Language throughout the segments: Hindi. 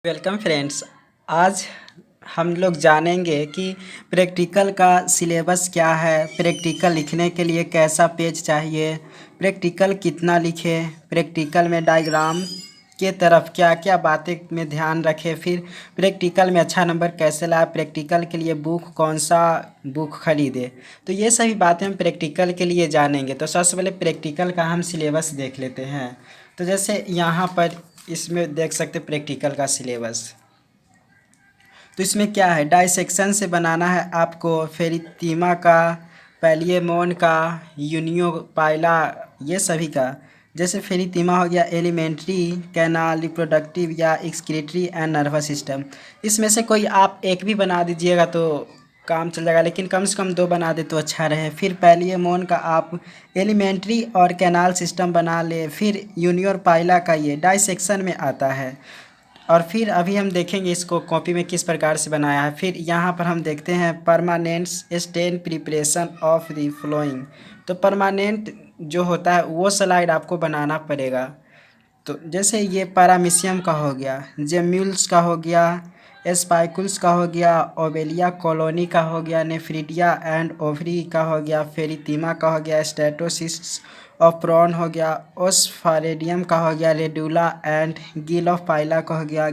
Welcome friends. आज हम लोग जानेंगे कि प्रैक्टिकल का सिलेबस क्या है, प्रैक्टिकल लिखने के लिए कैसा पेज चाहिए, प्रैक्टिकल कितना लिखें, प्रैक्टिकल में डायग्राम के तरफ क्या क्या बातें में ध्यान रखें, फिर प्रैक्टिकल में अच्छा नंबर कैसे लाए, प्रैक्टिकल के लिए बुक कौन सा बुक खरीदे। तो ये सभी बातें हम प्रैक्टिकल के लिए जानेंगे। तो सबसे पहले प्रैक्टिकल का हम सिलेबस देख लेते हैं। तो जैसे यहाँ पर इसमें देख सकते प्रैक्टिकल का सिलेबस। तो इसमें क्या है, डाइसेक्शन से बनाना है आपको फेरितीमा का, पैलियमोन का, यूनियो पाइला, ये सभी का। जैसे फेरितीमा हो गया एलिमेंट्री, कैनाल, रिप्रोडक्टिव या एक्सक्रीटरी एंड नर्वस सिस्टम। इसमें से कोई आप एक भी बना दीजिएगा तो काम चल जाएगा, लेकिन कम से कम दो बना दे तो अच्छा रहे। फिर पैलियमोन का आप एलिमेंट्री और कैनाल सिस्टम बना ले। फिर यूनियो पाइला का ये डाइसेक्शन में आता है। और फिर अभी हम देखेंगे इसको कॉपी में किस प्रकार से बनाया है। फिर यहाँ पर हम देखते हैं permanent stain preparation of the flowing. तो परमानेंट जो होता है वो स्लाइड आपको बनाना पड़ेगा। तो जैसे ये पैरामीशियम का हो गया, जेम्यूल्स का हो गया, स्पाइकुल्स का हो गया, ओबेलिया कॉलोनी का हो गया, नेफ्रिडिया एंड ओवरी का हो गया, फेरितीमा का हो गया, स्टेटोसिस्ट ऑफ प्रॉन हो गया, ओस्फारेडियम का हो गया, रेडुला एंड गिल ऑफ पाइला का हो गया,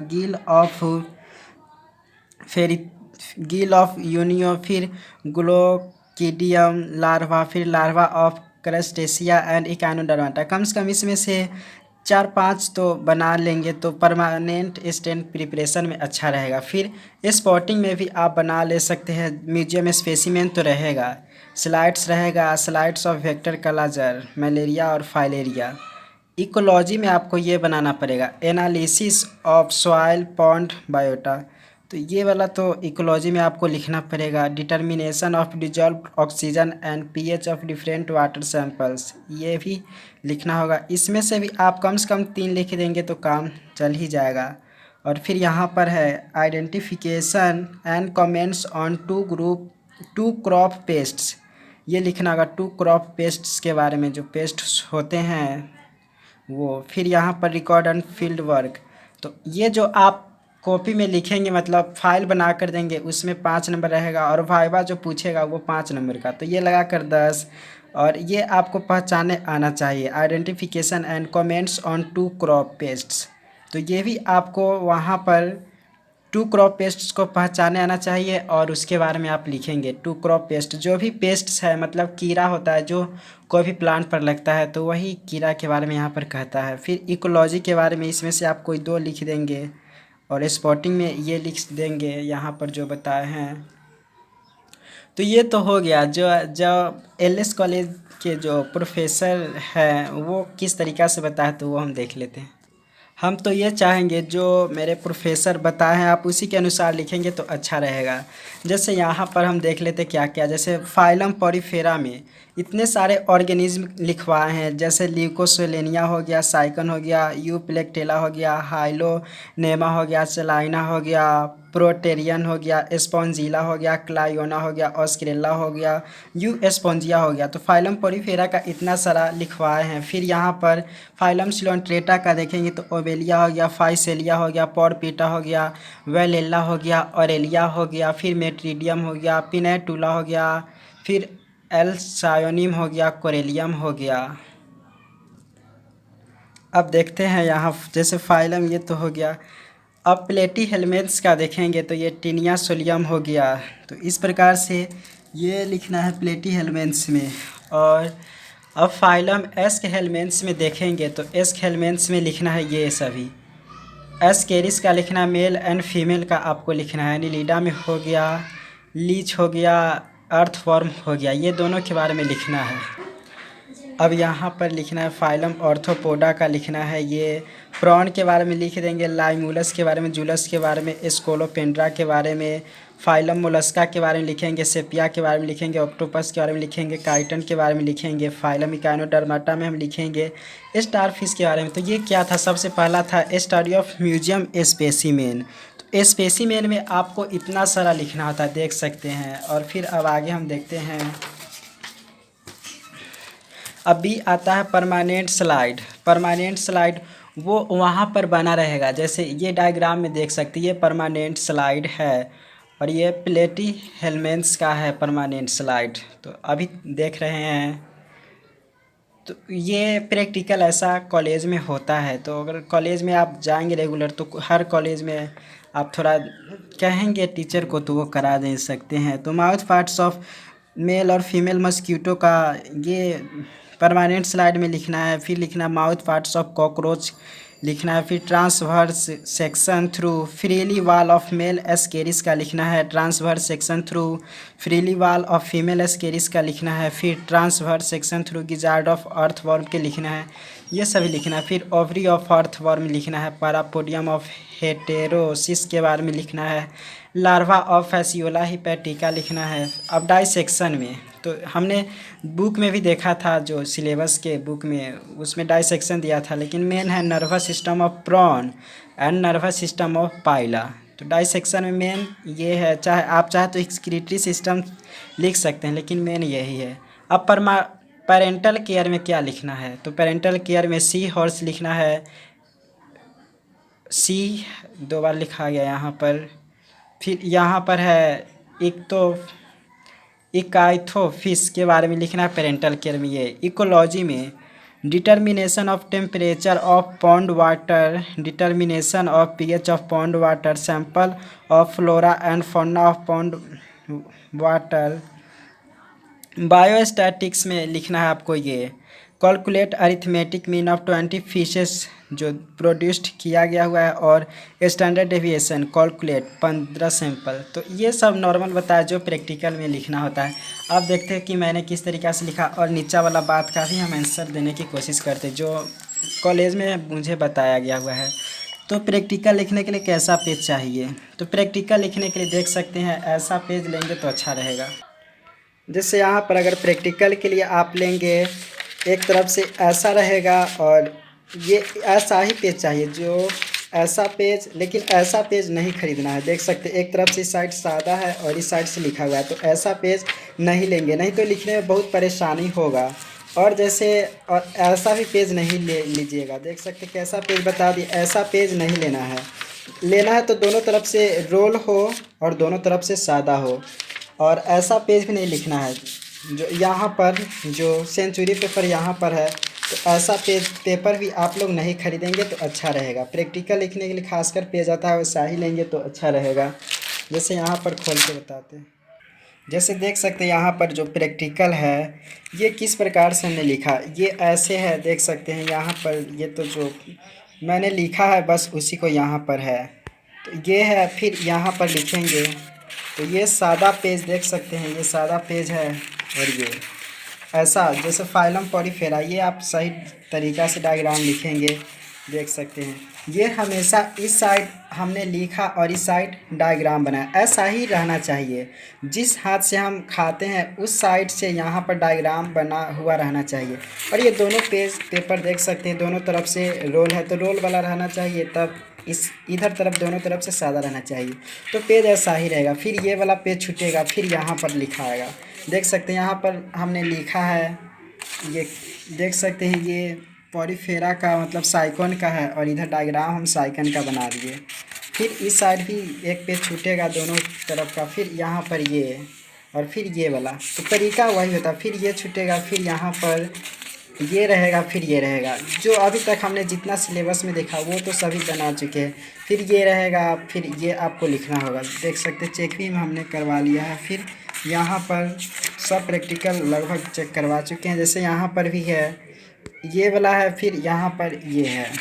फेरी गिल ऑफ यूनियो, फिर ग्लोकिडियम लार्वा, फिर लार्वा ऑफ क्रस्टेशिया एंड इकानोडर्माटा। कम से कम इसमें से 4-5 तो बना लेंगे तो परमानेंट स्टेन प्रिपरेशन में अच्छा रहेगा। फिर स्पॉटिंग में भी आप बना ले सकते हैं। म्यूजियम स्पेसिमेन तो रहेगा, स्लाइड्स रहेगा, slides of vector kala azar, malaria और फाइलेरिया। इकोलॉजी में आपको ये बनाना पड़ेगा, analysis of soil pond biota. तो ये वाला तो इकोलॉजी में आपको लिखना पड़ेगा। Determination of dissolve oxygen and pH of different water samples, ये भी लिखना होगा। इसमें से भी आप कम से कम 3 लिख देंगे तो काम चल ही जाएगा। और फिर यहाँ पर है identification and comments on two crop pests, ये लिखना होगा। 2 क्रॉप पेस्ट्स के बारे में, जो पेस्ट्स होते हैं वो। फिर यहाँ पर रिकॉर्ड एंड फील्ड वर्क। तो ये जो आप कॉपी में लिखेंगे, मतलब फाइल बना कर देंगे, उसमें 5 नंबर रहेगा और वाइवा जो पूछेगा वो 5 नंबर का, तो ये लगा कर 10। और ये आपको पहचाने आना चाहिए, identification and comments on 2 crop pests. तो ये भी आपको वहाँ पर 2 क्रॉप पेस्ट्स को पहचाने आना चाहिए और उसके बारे में आप लिखेंगे। 2 क्रॉप पेस्ट, जो भी पेस्ट्स है मतलब कीड़ा होता है जो कोई भी प्लांट पर लगता है, तो वही कीड़ा के बारे में यहाँ पर कहता है। फिर इकोलॉजी के बारे में इसमें से आप कोई 2 लिख देंगे और स्पॉटिंग में ये लिख देंगे यहाँ पर जो बताए हैं। तो ये तो हो गया। जो जो एलएस कॉलेज के जो प्रोफेसर हैं वो किस तरीक़ा से बताए, तो वो हम देख लेते हैं। हम तो ये चाहेंगे जो मेरे प्रोफेसर बताए हैं आप उसी के अनुसार लिखेंगे तो अच्छा रहेगा। जैसे यहाँ पर हम देख लेते क्या क्या, जैसे फाइलम पॉरीफेरा में इतने सारे ऑर्गेनिज्म लिखवाए हैं, जैसे ल्यूकोसेलेनिया हो गया, साइकन हो गया, यूप्लेक्टेला हो गया, हाइलोनेमा हो गया, चलाइना हो गया, प्रोटेरियन हो गया, स्पॉन्जिला हो गया, क्लायोना हो गया, ऑस्क्रेला हो गया, यू स्पॉन्जिया हो गया। तो फाइलम पॉरीफेरा का इतना सारा लिखवाए हैं। फिर यहाँ पर फाइलम सिलोन्ट्रेटा का देखेंगे तो ओबेलिया हो गया, फाइसेलिया हो गया, पॉरपीटा हो गया, वेलेला हो गया, ऑरेलिया हो गया, फिर मेट्रीडियम हो गया, पिनेटुला हो गया, फिर एल्सायोनिम हो गया, कोरेलियम हो गया। अब देखते हैं यहाँ, जैसे फाइलम ये तो हो गया। अब प्लेटी हेलमेंट्स का देखेंगे तो ये टीनिया सोलियम हो गया। तो इस प्रकार से ये लिखना है प्लेटी हेलमेंट्स में। और अब फाइलम एस्क हेलमेंट्स में देखेंगे तो एस्क हेलमेंट्स में लिखना है ये सभी। एस्केरिस का लिखना मेल एंड फीमेल का आपको लिखना है। नीलिडा में हो गया, लीच हो गया, अर्थवर्म हो गया, ये दोनों के बारे में लिखना है। अब यहाँ पर लिखना है फाइलम ऑर्थोपोडा का लिखना है, ये प्रॉन के बारे में लिख देंगे, लाइमुलस के बारे में, जूलस के बारे में, स्कोलोपेंड्रा के बारे में, फाइलम मोलस्का के बारे में लिखेंगे, सेपिया के बारे में लिखेंगे, ऑक्टोपस के बारे में लिखेंगे, काइटन के बारे में लिखेंगे, फाइलम इकाइनोडर्माटा में हम लिखेंगे स्टारफिश के बारे में। तो ये क्या था, सबसे पहला था स्टडी ऑफ म्यूजियम स्पेसिमेन। तो स्पेसिमेन में आपको इतना सारा लिखना होता है, देख सकते हैं। और फिर अब आगे हम देखते हैं, अभी आता है परमानेंट स्लाइड। परमानेंट स्लाइड वो वहाँ पर बना रहेगा। जैसे ये डायग्राम में देख सकते हैं, ये परमानेंट स्लाइड है और ये प्लेटी हेलमेंट्स का है परमानेंट स्लाइड। तो अभी देख रहे हैं, तो ये प्रैक्टिकल ऐसा कॉलेज में होता है। तो अगर कॉलेज में आप जाएंगे रेगुलर, तो हर कॉलेज में आप थोड़ा कहेंगे टीचर को तो वो करा दे सकते हैं। तो माउथ पार्ट्स ऑफ मेल और फीमेल मस्कीटो का ये परमानेंट स्लाइड में लिखना है। फिर लिखना माउथ पार्ट्स ऑफ कॉकरोच लिखना है। फिर transverse section through freely wall of male Ascaris का लिखना है। Transverse section through freely wall of female Ascaris का लिखना है। फिर transverse section through gizzard of earthworm के लिखना है, ये सभी लिखना है। फिर ओवरी ऑफ अर्थवर्म लिखना है। पैरापोडियम ऑफ हेटेरोसिस के बारे में लिखना है। लार्वा ऑफ फैसियोला हिपैटिका लिखना है। अब डाइसेक्शन में तो हमने बुक में भी देखा था, जो सिलेबस के बुक में उसमें डाइसेक्शन दिया था, लेकिन मेन है nervous system of prawn and nervous system of pila. तो डाइसेक्शन में मेन ये है, चाहे आप चाहे तो एक्सक्रीटरी सिस्टम लिख सकते हैं, लेकिन मेन यही है। अब पेरेंटल केयर में क्या लिखना है, तो पेरेंटल केयर में सी हॉर्स लिखना है। सी 2 बार लिखा गया यहाँ पर। फिर यहाँ पर है एक तो इकाइथोफिश के बारे में लिखना है पेरेंटल केयर में। ये इकोलॉजी में determination of temperature of pond water, determination of pH of pond water, sample of flora and fauna of pond water. Biostatics में लिखना है आपको ये calculate arithmetic mean of 20 fishes जो प्रोड्यूस्ड किया गया हुआ है, और स्टैंडर्ड डेविएशन कैलकुलेट 15 सैंपल। तो ये सब नॉर्मल बताया जो प्रैक्टिकल में लिखना होता है। अब देखते हैं कि मैंने किस तरीक़ा से लिखा, और नीचा वाला बात का भी हम आंसर देने की कोशिश करते जो कॉलेज में मुझे बताया गया हुआ है। तो प्रैक्टिकल लिखने के लिए कैसा पेज चाहिए, तो प्रैक्टिकल लिखने के लिए देख सकते हैं ऐसा पेज लेंगे तो अच्छा रहेगा। जैसे यहाँ पर अगर प्रैक्टिकल के लिए आप लेंगे, एक तरफ से ऐसा रहेगा और ये ऐसा ही पेज चाहिए, जो ऐसा पेज, लेकिन ऐसा पेज नहीं खरीदना है। देख सकते एक तरफ से इस साइड सादा है और इस साइड से लिखा हुआ है, तो ऐसा पेज नहीं लेंगे, नहीं तो लिखने में बहुत परेशानी होगा। और जैसे और ऐसा भी पेज नहीं ले लीजिएगा। देख सकते कैसा पेज बता दिए, ऐसा पेज नहीं लेना है। लेना है तो दोनों तरफ से रोल हो और दोनों तरफ से सादा हो, और ऐसा पेज भी नहीं लिखना है। जो यहाँ पर जो सेंचुरी पेपर यहाँ पर है, तो ऐसा पेपर भी आप लोग नहीं खरीदेंगे तो अच्छा रहेगा। प्रैक्टिकल लिखने के लिए खासकर पेज आता है, वैसा ही लेंगे तो अच्छा रहेगा। जैसे यहाँ पर खोल के बताते हैं, जैसे देख सकते हैं यहाँ पर जो प्रैक्टिकल है ये किस प्रकार से हमने लिखा, ये ऐसे है। देख सकते हैं यहाँ पर ये तो जो मैंने लिखा है बस उसी को यहाँ पर है, तो ये है। फिर यहाँ पर लिखेंगे तो ये सादा पेज देख सकते हैं, ये सादा पेज है। और ये ऐसा जैसे फाइलम पॉलीफेरा, ये आप सही तरीक़ा से डायग्राम लिखेंगे। देख सकते हैं ये हमेशा इस साइड हमने लिखा और इस साइड डायग्राम बनाया, ऐसा ही रहना चाहिए। जिस हाथ से हम खाते हैं उस साइड से यहाँ पर डायग्राम बना हुआ रहना चाहिए। और ये दोनों पेपर देख सकते हैं, दोनों तरफ से रोल है तो रोल वाला रहना चाहिए, तब इस इधर तरफ दोनों तरफ से सादा रहना चाहिए, तो पेज ऐसा ही रहेगा। फिर ये वाला पेज छूटेगा, फिर यहाँ पर लिखा आएगा। देख सकते हैं यहाँ पर हमने लिखा है, ये देख सकते हैं ये पॉलीफेरा का मतलब साइकॉन का है, और इधर डायग्राम हम साइकन का बना दिए। फिर इस साइड भी एक पेज छूटेगा दोनों तरफ का, फिर यहाँ पर ये और फिर ये वाला, तो तरीका वही होता है। फिर ये छूटेगा, फिर यहाँ पर ये रहेगा, फिर ये रहेगा। जो अभी तक हमने जितना सिलेबस में देखा वो तो सभी बना चुके हैं। फिर ये रहेगा, फिर ये आपको लिखना होगा। देख सकते चेक भी हमने करवा लिया है। फिर यहाँ पर सब प्रैक्टिकल लगभग चेक करवा चुके हैं। जैसे यहाँ पर भी है, ये वाला है, फिर यहाँ पर ये है।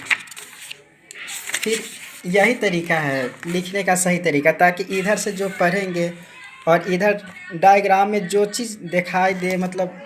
फिर यही तरीका है लिखने का सही तरीका, ताकि इधर से जो पढ़ेंगे और इधर डायग्राम में जो चीज़ दिखाई दे, मतलब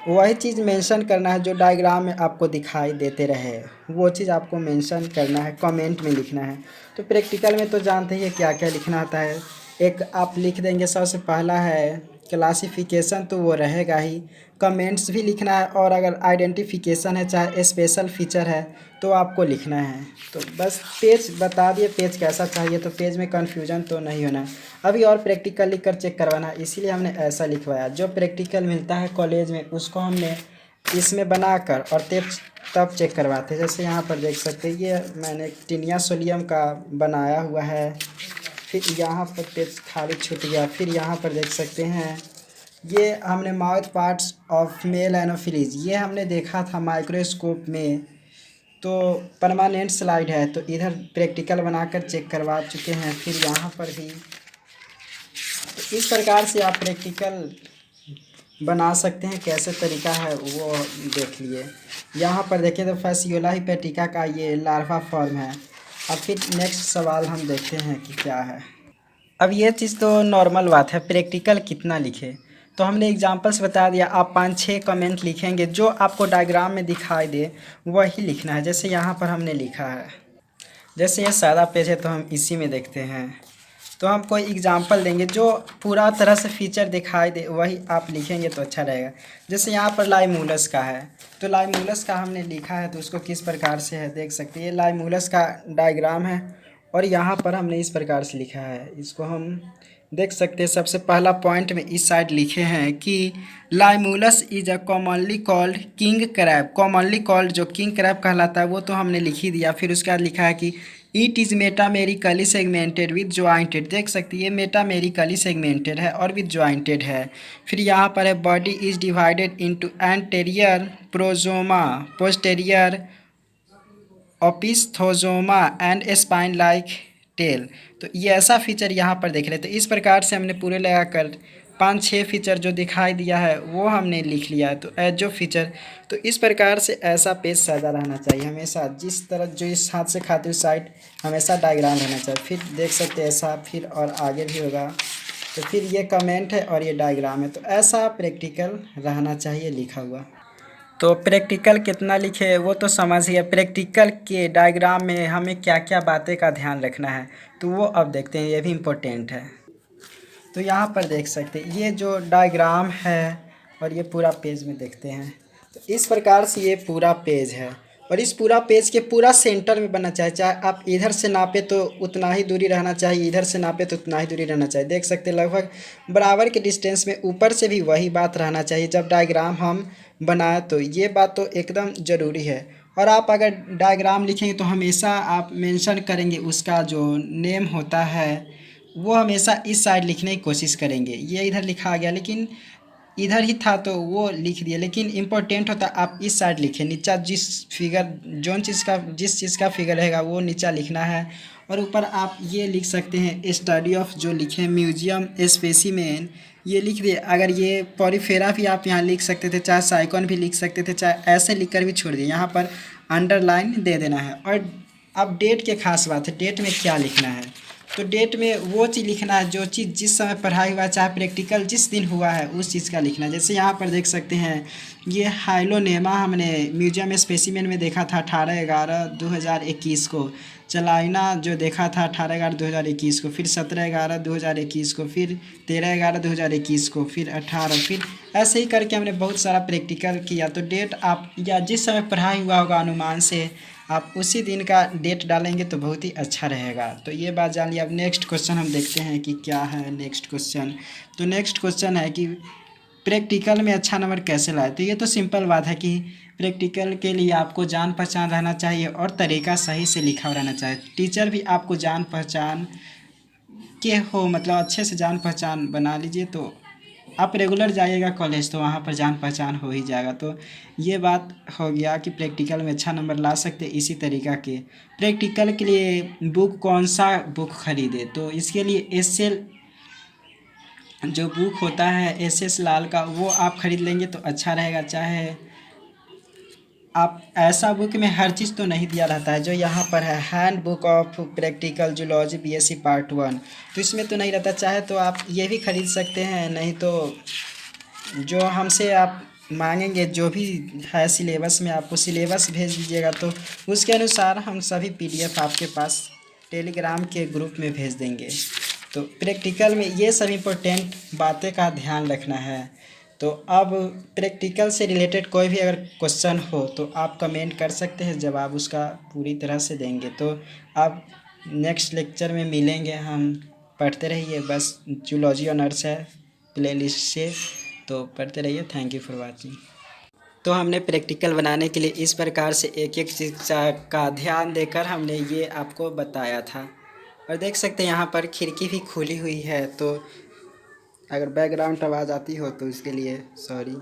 वही चीज़ मेंशन करना है। जो डायग्राम में आपको दिखाई देते रहे वो चीज़ आपको मेंशन करना है, कमेंट में लिखना है। तो प्रैक्टिकल में तो जानते ही क्या क्या लिखना होता है। एक आप लिख देंगे, सबसे पहला है क्लासिफिकेशन, तो वो रहेगा ही। कमेंट्स भी लिखना है, और अगर आइडेंटिफिकेशन है चाहे स्पेशल फीचर है तो आपको लिखना है। तो बस पेज बता दिए पेज कैसा चाहिए, तो पेज में कन्फ्यूजन तो नहीं होना। अभी और प्रैक्टिकल लिख कर चेक करवाना, इसीलिए हमने ऐसा लिखवाया। जो प्रैक्टिकल मिलता है कॉलेज में उसको हमने इसमें बनाकर और तब चेक करवाते हैं। जैसे यहाँ पर देख सकते हैं ये मैंने टिनिया सोलियम का बनाया हुआ है। फिर यहाँ पर पेज खाली छूट गया। फिर यहाँ पर देख सकते हैं ये हमने mouth parts of male anopheles ये हमने देखा था माइक्रोस्कोप में, तो परमानेंट स्लाइड है। तो इधर प्रैक्टिकल बनाकर चेक करवा चुके हैं। फिर यहाँ पर भी तो इस प्रकार से आप प्रैक्टिकल बना सकते हैं। कैसे तरीका है वो देख लिए। यहाँ पर देखें तो फैसियोला हिपैटिका का ये लार्वा फॉर्म है। अब फिर नेक्स्ट सवाल हम देखते हैं कि क्या है। अब ये चीज़ तो नॉर्मल बात है, प्रैक्टिकल कितना लिखे तो हमने एग्जांपल्स बता दिया। आप 5-6 कमेंट लिखेंगे, जो आपको डायग्राम में दिखाई दे वही लिखना है। जैसे यहाँ पर हमने लिखा है, जैसे ये सादा पेज है तो हम इसी में देखते हैं। तो हम कोई एग्जांपल देंगे जो पूरा तरह से फीचर दिखाई दे वही आप लिखेंगे तो अच्छा रहेगा। जैसे यहाँ पर लाइमूलस का है, तो लाइमूलस का हमने लिखा है तो उसको किस प्रकार से है देख सकते हैं। ये लाइमूलस का डायग्राम है और यहाँ पर हमने इस प्रकार से लिखा है। इसको हम देख सकते हैं। सबसे पहला पॉइंट में इस साइड लिखे हैं कि Limulus is a commonly called king crab. Commonly called जो किंग क्रैब कहलाता है वो तो हमने लिख ही दिया। फिर उसके बाद लिखा है कि it is metamerically segmented with jointed. देख सकते हैं ये मेटामेरिकली सेगमेंटेड है और विद ज्वाइंटेड है। फिर यहाँ पर है body is divided into anterior prosoma, posterior opisthosoma and spine like tail. तो ये ऐसा फीचर यहाँ पर देख रहे थे। इस प्रकार से हमने पूरे लगाकर 5-6 फीचर जो दिखाई दिया है वो हमने लिख लिया है। तो एज जो फीचर तो इस प्रकार से ऐसा पेज सादा रहना चाहिए हमेशा। जिस तरह जो इस हाथ से खाते हुए साइड हमेशा डायग्राम रहना चाहिए। फिर देख सकते हैं ऐसा, फिर और आगे भी होगा। तो फिर ये कमेंट है और ये डायग्राम है। तो ऐसा प्रैक्टिकल रहना चाहिए लिखा हुआ। तो प्रैक्टिकल कितना लिखे वो तो समझिए। प्रैक्टिकल के डायग्राम में हमें क्या क्या बातें का ध्यान रखना है तो वो अब देखते हैं, ये भी इम्पोर्टेंट है। तो यहाँ पर देख सकते हैं ये जो डायग्राम है और ये पूरा पेज में देखते हैं। तो इस प्रकार से ये पूरा पेज है और इस पूरा पेज के पूरा सेंटर में बनना चाहिए। चाहे आप इधर से नापे तो उतना ही दूरी रहना चाहिए, इधर से नापे तो उतना ही दूरी रहना चाहिए। देख सकते हैं लगभग बराबर के डिस्टेंस में। ऊपर से भी वही बात रहना चाहिए जब डायग्राम हम बनाए, तो ये बात तो एकदम ज़रूरी है। और आप अगर डायग्राम लिखेंगे तो हमेशा आप मेंशन करेंगे उसका जो नेम होता है वो हमेशा इस साइड लिखने की कोशिश करेंगे। ये इधर लिखा गया लेकिन इधर ही था तो वो लिख दिया, लेकिन इम्पोर्टेंट होता आप इस साइड लिखें। नीचा जिस फिगर जिस चीज़ का फिगर रहेगा वो नीचा लिखना है। और ऊपर आप ये लिख सकते हैं स्टडी ऑफ जो लिखे म्यूजियम स्पेसिमेन ये लिख दिए। अगर ये पॉरीफेरा भी आप यहाँ लिख सकते थे, चाहे साइकॉन भी लिख सकते थे, चाहे ऐसे लिख कर भी छोड़ दिए। यहाँ पर अंडरलाइन दे देना है। और अब डेट के खास बात है, डेट में क्या लिखना है तो डेट में वो चीज़ लिखना है जो चीज़ जिस समय पढ़ाई हुआ है, चाहे प्रैक्टिकल जिस दिन हुआ है उस चीज़ का लिखना है। जैसे यहाँ पर देख सकते हैं ये हाइलोनेमा हमने म्यूजियम स्पेसिमेन में देखा था 18/11/2021 को। चलाइना जो देखा था 18/11/2021 को, फिर 17/11/2021 को, फिर 13/11/2021 को, फिर 18, फिर ऐसे ही करके हमने बहुत सारा प्रैक्टिकल किया। तो डेट आप या जिस समय पढ़ाई हुआ होगा अनुमान से आप उसी दिन का डेट डालेंगे तो बहुत ही अच्छा रहेगा। तो ये बात जान लिया। अब नेक्स्ट क्वेश्चन हम देखते हैं कि क्या है नेक्स्ट क्वेश्चन। तो नेक्स्ट क्वेश्चन है कि प्रैक्टिकल में अच्छा नंबर कैसे लाए। तो ये तो सिंपल बात है कि प्रैक्टिकल के लिए आपको जान पहचान रहना चाहिए और तरीका सही से लिखा रहना चाहिए। टीचर भी आपको जान पहचान के हो, मतलब अच्छे से जान पहचान बना लीजिए। तो आप रेगुलर जाइएगा कॉलेज तो वहाँ पर जान पहचान हो ही जाएगा। तो ये बात हो गया कि प्रैक्टिकल में अच्छा नंबर ला सकते। इसी तरीक़ा के प्रैक्टिकल के लिए बुक कौन सा बुक ख़रीदे तो इसके लिए एस.एल जो बुक होता है एस.एस. लाल का वो आप ख़रीद लेंगे तो अच्छा रहेगा। चाहे आप ऐसा बुक में हर चीज़ तो नहीं दिया रहता है। जो यहाँ पर है hand book of practical zoology BSc part 1 तो इसमें तो नहीं रहता। चाहे तो आप ये भी ख़रीद सकते हैं, नहीं तो जो हमसे आप मांगेंगे जो भी है सिलेबस में आपको सिलेबस भेज दीजिएगा तो उसके अनुसार हम सभी PDF आपके पास टेलीग्राम के ग्रुप में भेज देंगे। तो प्रैक्टिकल में ये सब इम्पोर्टेंट बातें का ध्यान रखना है। तो अब प्रैक्टिकल से रिलेटेड कोई भी अगर क्वेश्चन हो तो आप कमेंट कर सकते हैं, जवाब उसका पूरी तरह से देंगे। तो अब नेक्स्ट लेक्चर में मिलेंगे हम। पढ़ते रहिए, बस जूलॉजी ऑनर्स है प्लेलिस्ट से, तो पढ़ते रहिए। Thank you for watching. तो हमने प्रैक्टिकल बनाने के लिए इस प्रकार से एक एक चीज़ का ध्यान देकर हमने ये आपको बताया था। और देख सकते हैं यहाँ पर खिड़की भी खुली हुई है, तो अगर बैकग्राउंड आवाज़ आती हो तो इसके लिए सॉरी।